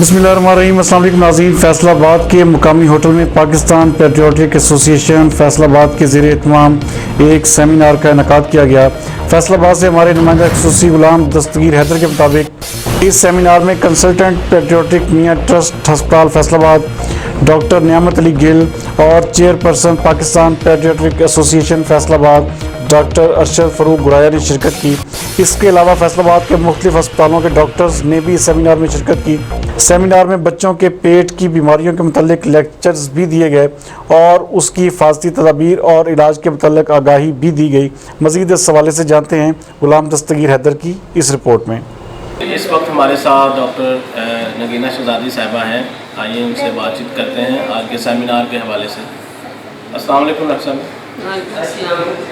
بسم اللہ الرحمن الرحیم۔ السلام علیکم ناظرین، فیصل آباد کے مقامی ہوٹل میں پاکستان پیٹریوٹک ایسوسی ایشن فیصل آباد کے زیر اہتمام ایک سیمینار کا انعقاد کیا گیا۔ فیصل آباد سے ہمارے نمائندہ خصوصی غلام دستگیر حیدر کے مطابق اس سیمینار میں کنسلٹنٹ پیٹریوٹک میاں ٹرسٹ ہسپتال فیصل آباد ڈاکٹر نعمت علی گل اور چیئرپرسن پاکستان پیٹریوٹک ایسوسی ایشن فیصل آباد ڈاکٹر ارشد فروغ گڑایا نے شرکت کی۔ اس کے علاوہ فیصل آباد کے مختلف ہسپتالوں کے ڈاکٹرز نے بھی اس سیمینار میں شرکت کی۔ سیمینار میں بچوں کے پیٹ کی بیماریوں کے متعلق لیکچرز بھی دیے گئے اور اس کی حفاظتی تدابیر اور علاج کے متعلق آگاہی بھی دی گئی۔ مزید اس حوالے سے جانتے ہیں غلام دستگیر حیدر کی اس رپورٹ میں۔ اس وقت ہمارے ساتھ ڈاکٹر نگینہ شہزادی صاحبہ ہیں، آئیے ان سے بات چیت کرتے ہیں آج کے سیمینار کے حوالے سے۔ السلام علیکم ڈاکٹر صاحب۔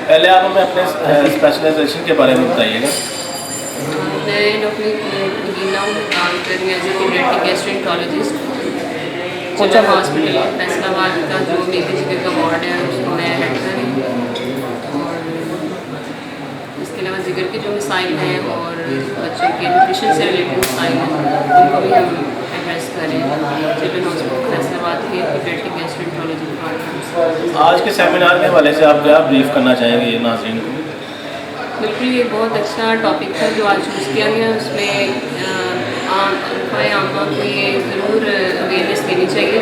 پہلے آپ ہمیں اپنے اسپیشلائزیشن کے بارے میں بتائیے گا۔ میں ڈاکٹر نگینہ ہوں، کام کر رہی ہوں as a paediatric gastroenterologist general hospital Faisalabad کا جو میری جگہ کا وارڈ ہے اس کو میں ہیڈ کر رہی ہوں۔ اور اس کے علاوہ جگر کے جو مسائل ہیں اور بچوں کے نیوٹریشن سے ریلیٹڈ مسائل ہیں ان کو بھی ہم ایڈریس کر رہے ہیں چلڈرن ہاسپٹل فیصل آباد کے پیڈیاٹرک گیسٹرونٹرولوجی ڈپارٹمنٹ۔ آج کے سیمینار کے حوالے سے آپ کیا بریف کرنا چاہیں گے ناظرین کو؟ بالکل، یہ بہت اچھا ٹاپک تھا جو آج چوز کیا گیا۔ اس میں عامہ کو یہ ضرور اویئرنیس دینی چاہیے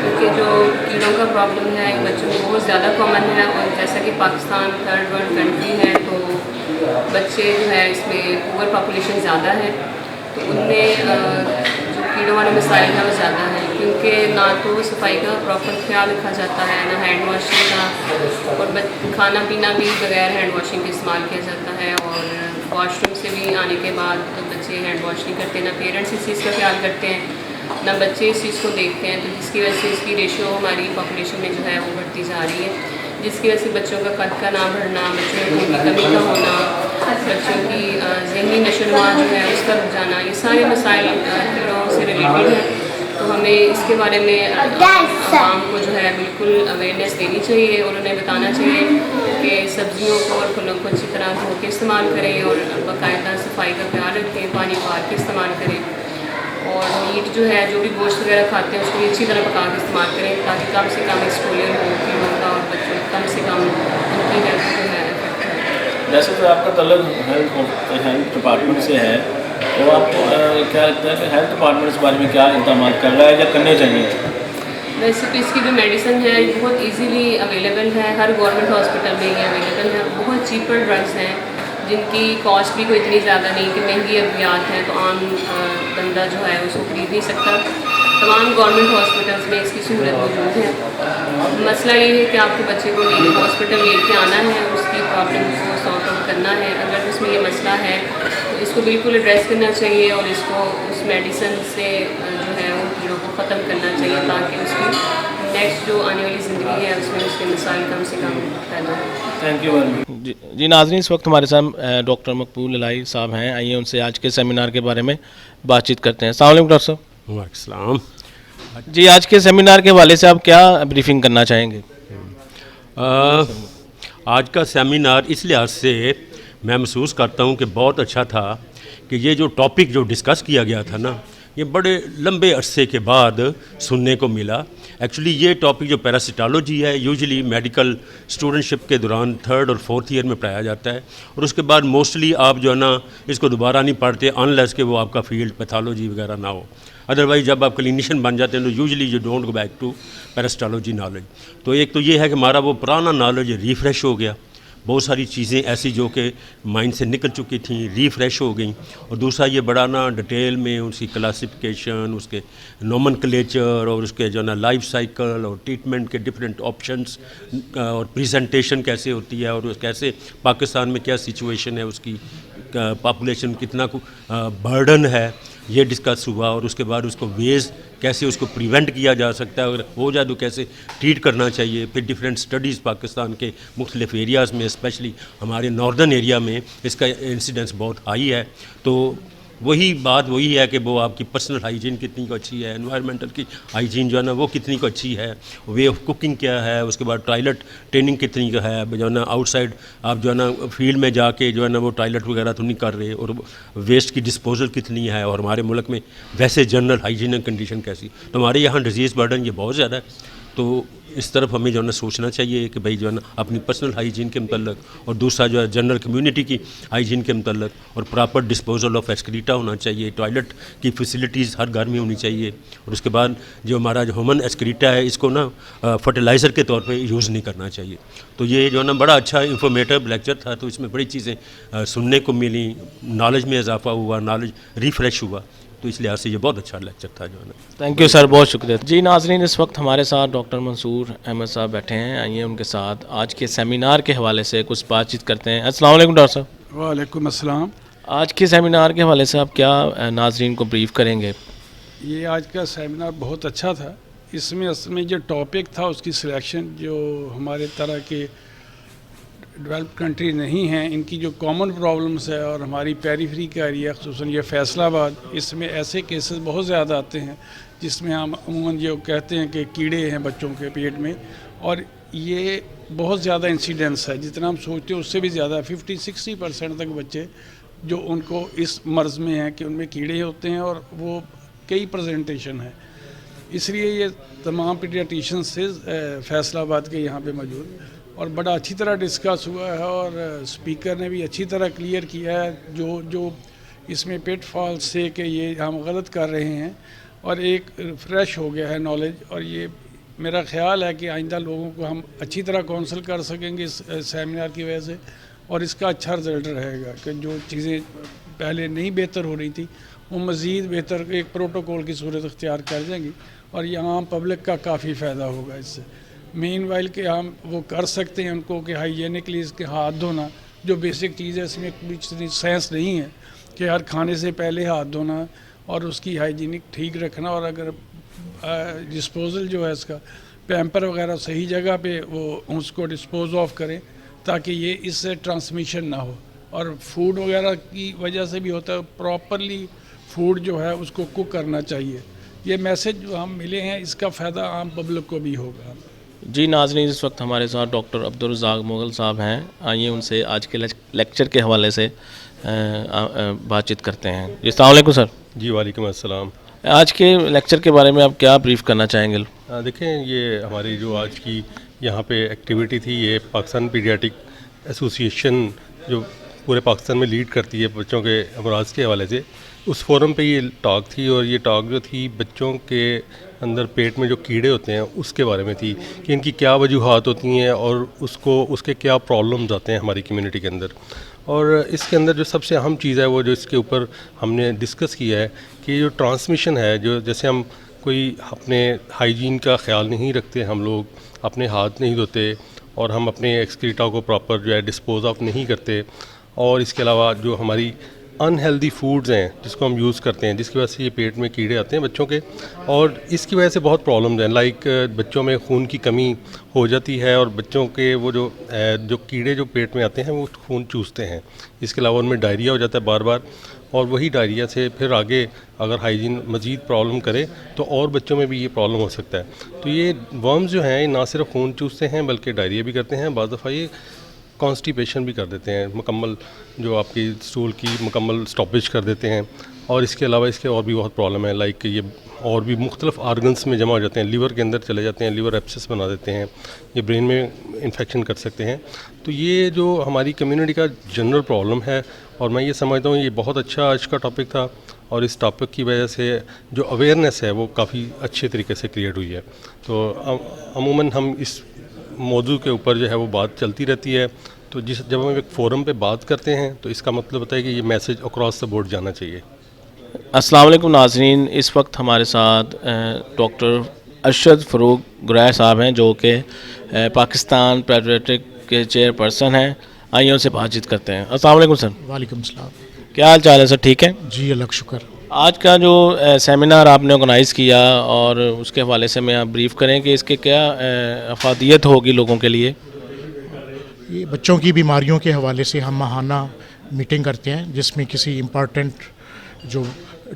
کیونکہ جو کیڑوں کا پرابلم ہے بچوں میں بہت زیادہ کامن ہے، اور جیسا کہ پاکستان تھرڈ ورلڈ کنٹری ہے تو بچے جو ہے اس میں اوور پاپولیشن زیادہ ہے، تو ان میں جو کیڑوں والے مسائل ہیں وہ زیادہ ہیں کیونکہ نہ تو صفائی کا پراپر خیال رکھا جاتا ہے، نہ ہینڈ واشنگ کا، اور کھانا پینا بھی بغیر ہینڈ واشنگ کے استعمال کیا جاتا ہے، اور واش روم سے بھی آنے کے بعد بچے ہینڈ واش نہیں کرتے، نہ پیرنٹس اس چیز کا خیال کرتے ہیں، نہ بچے اس چیز کو دیکھتے ہیں، تو جس کی وجہ سے اس کی ریشو ہماری پاپولیشن میں جو ہے وہ بڑھتی جا رہی ہے، جس کی وجہ سے بچوں کا قد کا نہ بڑھنا، بچوں کی کمی کا ہونا، بچوں کی ذہنی نشو و نما جو ہے اس کا رک جانا، یہ سارے مسائل کیڑوں سے ریلیٹڈ ہیں۔ تو ہمیں اس کے بارے میں عوام کو جو ہے بالکل اویئرنیس دینی چاہیے اور انہیں بتانا چاہیے کہ سبزیوں کو اور پھلوں کو اچھی طرح دھو کے استعمال کریں اور باقاعدہ صفائی کا خیال رکھیں، پانی پار کے استعمال کریں، اور میٹ جو ہے جو بھی گوشت وغیرہ کھاتے ہیں اس کو بھی اچھی طرح پکا کے استعمال کریں تاکہ کم سے کم ایکسپوجر ہو کیڑوں کا اور بچوں کم سے کم ان کی ہیلتھ جو ہے افیکٹ ہے۔ جیسے کہ آپ کا تعلق ہیلتھ ڈپارٹمنٹ سے ہے، تو آپ کو کیا لگتا ہے کہ ہیلتھ ڈپارٹمنٹ اس بارے میں کیا اقدامات کر رہا ہے یا کرنے چاہیے؟ ویسے تو اس کی جو میڈیسن ہے یہ بہت ایزیلی اویلیبل ہے، ہر گورنمنٹ ہاسپٹل میں یہ اویلیبل ہے، بہت چیپر ڈرگس ہیں جن کی کاسٹ بھی کوئی اتنی زیادہ نہیں کہ مہنگی ادویات ہیں تو عام بندہ جو ہے اس کو خرید نہیں سکتا۔ تمام گورنمنٹ ہاسپٹلس میں اس کی سہولت موجود ہے۔ مسئلہ یہ ہے کہ آپ کے بچے کو ہاسپٹل لے کے آنا ہے، اس کی پرابلم کو سارٹ آؤٹ کرنا ہے، اگر اس میں یہ مسئلہ ہے تو اس کو بالکل ایڈریس کرنا چاہیے اور اس کو اس میڈیسن سے جو ہے ان کیڑوں کو ختم کرنا چاہیے تاکہ اس کی نیکسٹ جو آنے والی زندگی ہے اس میں اس کے مسائل کم سے کم پیدا ہو۔ Thank you very much. جی ناظرین، اس وقت ہمارے ساتھ ڈاکٹر مقبول الہی صاحب ہیں، آئیے ان سے آج کے سیمینار کے بارے میں بات چیت کرتے ہیں۔ السلام علیکم ڈاکٹر صاحب۔ وعلیکم السلام۔ جی آج کے سیمینار کے حوالے سے آپ کیا بریفنگ کرنا چاہیں گے؟ آج کا سیمینار اس لحاظ سے میں محسوس کرتا ہوں کہ بہت اچھا تھا کہ یہ جو ٹاپک جو ڈسکس کیا گیا تھا نا، یہ بڑے لمبے عرصے کے بعد سننے کو ملا۔ ایکچولی یہ ٹاپک جو پیراسٹالوجی ہے یوزلی میڈیکل اسٹوڈنٹشپ کے دوران تھرڈ اور فورتھ ایئر میں پڑھایا جاتا ہے، اور اس کے بعد موسٹلی آپ جو ہے نا اس کو دوبارہ نہیں پڑھتے انلیس کہ وہ آپ کا فیلڈ پیتھالوجی وغیرہ نہ ہو، ادروائز جب آپ کلینیشین بن جاتے ہیں تو usually you don't go back to parasitology knowledge. تو ایک تو یہ ہے کہ ہمارا وہ پرانا نالج ریفریش ہو گیا، بہت ساری چیزیں ایسی جو کہ مائنڈ سے نکل چکی تھیں ریفریش ہو گئیں، اور دوسرا یہ بڑا نا ڈیٹیل میں اس کی کلاسیفیکیشن، اس کے نومن کلیچر اور اس کے جو ہے نا لائف سائیکل اور ٹریٹمنٹ کے ڈفرینٹ آپشنس اور پریزنٹیشن کیسے ہوتی ہے، اور کیسے پاکستان میں کیا سچویشن ہے، اس کی پاپولیشن کتنا برڈن ہے، یہ ڈسکس ہوا، اور اس کے بعد اس کو ویز کیسے اس کو پریونٹ کیا جا سکتا ہے، اگر ہو جائے تو کیسے ٹریٹ کرنا چاہیے۔ پھر ڈفرینٹ اسٹڈیز پاکستان کے مختلف ایریاز میں، اسپیشلی ہمارے ناردرن ایریا میں اس کا انسیڈنس بہت ہائی ہے، تو वही बात वही है कि वो आपकी पर्सनल हाइजीन कितनी को अच्छी है, एनवायरनमेंटल की हाइजीन जो है ना वो कितनी को अच्छी है, वे ऑफ कुकिंग क्या है, उसके बाद टॉयलेट ट्रेनिंग कितनी का है, जो है ना आउटसाइड आप जो है ना फील्ड में जाके जो है ना वो टॉयलेट वगैरह तो नहीं कर रहे, और वेस्ट की डिस्पोजल कितनी है, और हमारे मुल्क में वैसे जनरल हाइजीन कंडीशन कैसी। तो हमारे यहाँ डिजीज़ बर्डन ये बहुत ज़्यादा है। तो इस तरफ हमें जो है ना सोचना चाहिए कि भाई जो है ना अपनी पर्सनल हाइजीन के मतलब, और दूसरा जो है जनरल कम्युनिटी की हाइजीन के मतलब, और प्रॉपर डिस्पोजल ऑफ एक्सक्रीटा होना चाहिए, टॉयलेट की फैसिलिटीज़ हर घर में होनी चाहिए, और उसके बाद जो हमारा जो ह्यूमन एक्सक्रीटा है इसको ना फर्टिलाइज़र के तौर पे यूज़ नहीं करना चाहिए। तो ये जो है ना बड़ा अच्छा इंफॉर्मेटिव लेक्चर था, तो इसमें बड़ी चीज़ें सुनने को मिली, नॉलेज में इजाफा हुआ, नॉलेज रिफ़्रेश हुआ, तो इस लिहाज से ये बहुत अच्छा लेक्चर था जो है ना। थैंक यू सर, बहुत शुक्रिया। जी नाज़रीन, इस वक्त हमारे साथ डॉक्टर मंसूर अहमद साहब बैठे हैं। आइए उनके साथ आज के सेमिनार के हवाले से कुछ बातचीत करते हैं। अस्सलाम वालेकुम डॉक्टर साहब। वालेकुम अस्सलाम। आज के सेमिनार के हवाले से आप क्या नाज़रीन को ब्रीफ करेंगे? ये आज का सेमिनार बहुत अच्छा था। इसमें असल में जो टॉपिक था उसकी सिलेक्शन, जो हमारे तरह के डेवलप्ड कंट्री नहीं हैं, इनकी जो कॉमन प्रॉब्लम्स है, और हमारी पेरीफेरी का एरिया ख़ुसूसन ये फैसलाबाद, इसमें ऐसे केसेस बहुत ज़्यादा आते हैं जिसमें हम अमूमन जो कहते हैं कि कीड़े हैं बच्चों के पेट में, और ये बहुत ज़्यादा इंसिडेंस है। जितना हम सोचते हैं उससे भी ज़्यादा 50-60% तक बच्चे जो उनको इस मर्ज़ में हैं कि उनमें कीड़े होते हैं, और वो कई प्रेजेंटेशन है। इसलिए ये तमाम पीडियाट्रिशियन से फैसलाबाद के यहाँ पे मौजूद, और बड़ा अच्छी तरह डिस्कस हुआ है, और स्पीकर ने भी अच्छी तरह क्लियर किया है जो इसमें पिट फॉल्स से कि ये हम गलत कर रहे हैं, और एक फ्रेश हो गया है नॉलेज। और ये मेरा ख्याल है कि आइंदा लोगों को हम अच्छी तरह काउंसल कर सकेंगे इस सेमिनार की वजह से, और इसका अच्छा रिज़ल्ट रहेगा कि जो चीज़ें पहले नहीं बेहतर हो रही थी वो मज़ीद बेहतर एक प्रोटोकॉल की सूरत अख्तियार कर जाएंगी, और यहाँ पब्लिक का काफ़ी फ़ायदा होगा इससे। मेन वाइल के हम वो कर सकते हैं उनको कि हाइजीनिकली इसके हाथ धोना जो बेसिक चीज़ है, इसमें कुछ सेंस नहीं है कि हर खाने से पहले हाथ धोना और उसकी हाइजीनिक ठीक रखना, और अगर डिस्पोज़ल जो है इसका पैम्पर वगैरह सही जगह पे वो उसको डिस्पोज ऑफ करें ताकि ये इससे ट्रांसमिशन ना हो। और फूड वगैरह की वजह से भी होता है, प्रॉपरली फूड जो है उसको कुक करना चाहिए। ये मैसेज जो हम मिले हैं इसका फ़ायदा आम पब्लिक को भी होगा। जी नाज़रीन, इस वक्त हमारे साथ डॉक्टर अब्दुल रज़ाक मुग़ल साहब हैं। आइए उनसे आज के लेक्चर के हवाले से बातचीत करते हैं। जी अस्सलाम वालेकुम सर। जी वालेकुम अस्सलाम। आज के लेक्चर के बारे में आप क्या ब्रीफ करना चाहेंगे? देखें, ये हमारी जो आज की यहाँ पे एक्टिविटी थी, ये पाकिस्तान पीडियाट्रिक एसोसिएशन जो पूरे पाकिस्तान में लीड करती है बच्चों के अमराज के हवाले से, उस फोरम पे ये टॉक थी। और ये टॉक जो थी बच्चों के अंदर पेट में जो कीड़े होते हैं उसके बारे में थी कि इनकी क्या वजूहात होती हैं और उसके क्या प्रॉब्लम्स आते हैं हमारी कम्युनिटी के अंदर। और इसके अंदर जो सबसे अहम चीज़ है वो जो इसके ऊपर हमने डिस्कस किया है कि जो ट्रांसमिशन है, जो जैसे हम कोई अपने हाइजीन का ख्याल नहीं रखते, हम लोग अपने हाथ नहीं धोते, और हम अपने एक्सक्रीटा को प्रॉपर जो है डिस्पोज ऑफ नहीं करते, और इसके अलावा जो हमारी अनहेल्दी फूड्स हैं जिसको हम यूज़ करते हैं, जिसकी वजह से ये पेट में कीड़े आते हैं बच्चों के, और इसकी वजह से बहुत प्रॉब्लम्स हैं। लाइक बच्चों में खून की कमी हो जाती है, और बच्चों के वो जो कीड़े जो पेट में आते हैं वो खून चूसते हैं। इसके अलावा उनमें डायरिया हो जाता है बार बार, और वही डायरिया से फिर आगे अगर हाइजीन मज़ीद प्रॉब्लम करे तो और बच्चों में भी ये प्रॉब्लम हो सकता है। तो ये वर्म्स जो हैं ना सिर्फ खून चूसते हैं बल्कि डायरिया भी करते हैं, बाज़ दफ़ा ये कॉन्स्टिपेशन भी कर देते हैं, मुकम्मल जो आपकी स्टूल की मुकम्मल स्टॉपेज कर देते हैं। और इसके अलावा इसके और भी बहुत प्रॉब्लम है, लाइक ये और भी मुख्तलिफ आर्गन्स में जमा हो जाते हैं, लिवर के अंदर चले जाते हैं, लिवर एब्सेस बना देते हैं, ये ब्रेन में इन्फेक्शन कर सकते हैं। तो ये जो हमारी कम्युनिटी का जनरल प्रॉब्लम है, और मैं ये समझता हूँ ये बहुत अच्छा आज का टॉपिक था, और इस टॉपिक की वजह से जो अवेयरनेस है वो काफ़ी अच्छे तरीके से क्रिएट हुई है। तो अमूमन हम इस मौजू के ऊपर जो है वो बात चलती रहती है। तो जब हम एक फ़ोरम पे बात करते हैं तो इसका मतलब होता है कि ये मैसेज अक्रॉस द बोर्ड जाना चाहिए। अस्सलाम वालेकुम नाज़रीन, इस वक्त हमारे साथ डॉक्टर अरशद फ़रूक गुरैश साहब हैं जो कि पाकिस्तान पीडियाट्रिक के चेयरपर्सन हैं। आइए उनसे बातचीत करते हैं। अस्सलाम वालेकुम सर। वालेकुम सलाम। क्या हाल चाल है सर? ठीक है जी, अल्लाह का शुक्र। आज का जो सेमिनार आपने ऑर्गेनाइज़ किया और उसके हवाले से मैं आप ब्रीफ करें कि इसके क्या अफादियत होगी लोगों के लिए? ये बच्चों की बीमारियों के हवाले से हम माहाना मीटिंग करते हैं जिसमें किसी इम्पॉर्टेंट जो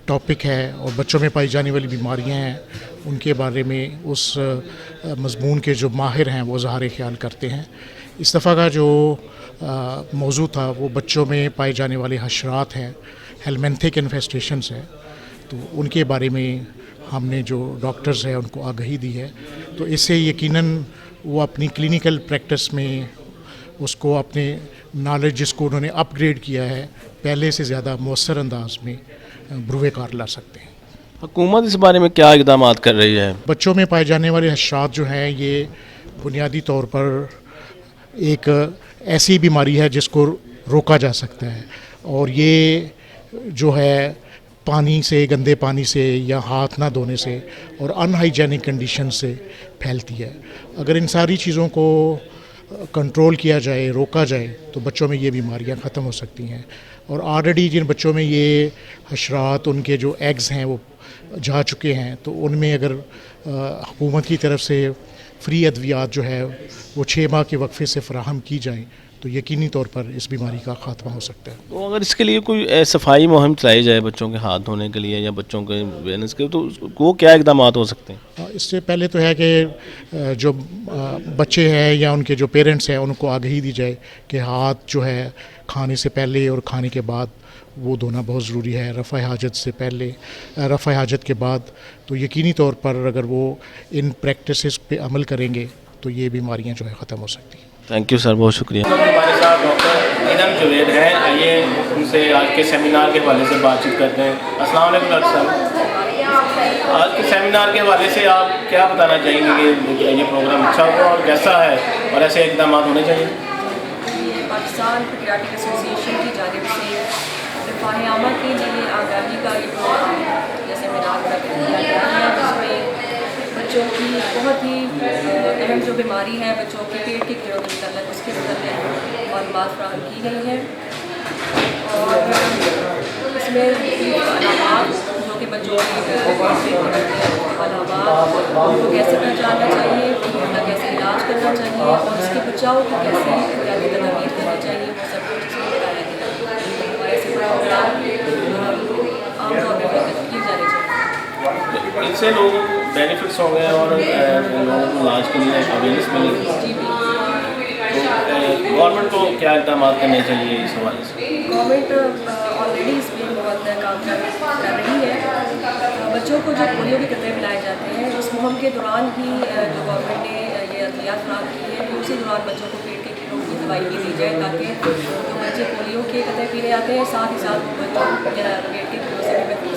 टॉपिक है और बच्चों में पाई जाने वाली बीमारियां हैं उनके बारे में उस मज़मून के जो माहिर हैं वो इज़हार ख्याल करते हैं। इस दफ़ा का जो मौजू था वो बच्चों में पाए जाने वाले हशरात हैं, हेलमेंथिक इन्फेस्टेशंस हैं, तो उनके बारे में हमने जो डॉक्टर्स हैं उनको आगाही दी है। तो इससे यकीनन वो अपनी क्लिनिकल प्रैक्टिस में उसको अपने नॉलेज जिसको उन्होंने अपग्रेड किया है पहले से ज़्यादा मौसर अंदाज में बरूए कार ला सकते हैं। हुकूमत इस बारे में क्या इक़दाम कर रही है? बच्चों में पाए जाने वाले हशरात जो हैं ये बुनियादी तौर पर एक ऐसी बीमारी है जिसको रोका जा सकता है और ये जो है पानी से, गंदे पानी से या हाथ ना धोने से और अनहाइजेनिक कंडीशन से फैलती है। अगर इन सारी चीज़ों को कंट्रोल किया जाए, रोका जाए तो बच्चों में ये बीमारियां ख़त्म हो सकती हैं। और ऑलरेडी जिन बच्चों में ये हशरात उनके जो एग्स हैं वो जा चुके हैं तो उनमें अगर हुकूमत की तरफ से फ्री अद्वियात जो है वो 6 माह के वक्फे से फ़राहम की जाएँ तो यकीनी तौर पर इस बीमारी का ख़ात्मा हो सकता है। तो अगर इसके लिए कोई सफाई मुहिम चलाई जाए बच्चों के हाथ धोने के लिए या बच्चों के अवेयरनेस के, तो वो क्या इक़दाम हो सकते हैं? इससे पहले तो है कि जो बच्चे हैं या उनके जो पेरेंट्स हैं उनको आगाही दी जाए कि हाथ जो है खाने से पहले और खाने के बाद वो धोना बहुत ज़रूरी है, रफ़ा हाजत से पहले, रफ़ा हाजत के बाद। तो यकीनी तौर पर अगर वो इन प्रैक्टिसेस पे अमल करेंगे तो ये बीमारियां जो है ख़त्म हो सकती हैं। थैंक यू सर, बहुत शुक्रिया। हमारे साथ डॉक्टर नीलम जुवैद हैं, आइए उनसे आज के सेमिनार के हवाले से बातचीत करते हैं। अस्सलाम वालेकुम डॉक्टर साहब, आज के सेमिनार के हवाले से आप क्या बताना चाहेंगे कि ये प्रोग्राम अच्छा हुआ और कैसा है और ऐसे इक़दाम होने चाहिए? ये पाकिस्तान पेडियाट्रिक एसोसिएशन की जानिब से रफ़ाह आमा के लिए आगाही का ये प्रोग्राम या सेमिनार का किया गया है, जिसमें बच्चों की बहुत ही अहम जो बीमारी है बच्चों के पेट के कीड़ों के मतलब उसके मतलब मालूमात फराहम की गई है। और इसमें अलावात जो कि बच्चों के अलावात उनको कैसे पहचानना चाहिए, उनका कैसे इलाज करना चाहिए और उसके बचाव को कैसे एहतियाती तदबीर करनी चाहिए, वो सब कुछ इसमें बताया गया है। और ऐसे प्रोग्राम आमतौर पर किए जाने चाहिए। इनसे लोगों को बेनिफिट्स होंगे और लोगों को इलाज के लिए अवेयरनेस मिलेगी। तो गवर्नमेंट को क्या इक़दाम करने चाहिए इस हवाले से? गवर्नमेंट ऑलरेडी इस पर बहुत काम कर रही है। बच्चों को जो पोलियो के कतरे पिलाए जाते हैं उस मुहिम के दौरान ही जो गवर्नमेंट ने ये अद्वियात फराहम की है कि उसी दौरान बच्चों को पेट के कीड़ों की दवाई भी दी जाए ताकि जो बच्चे पोलियो के कतरे पीने आते हैं साथ ही साथ बच्चों पेट के कीड़ों से भी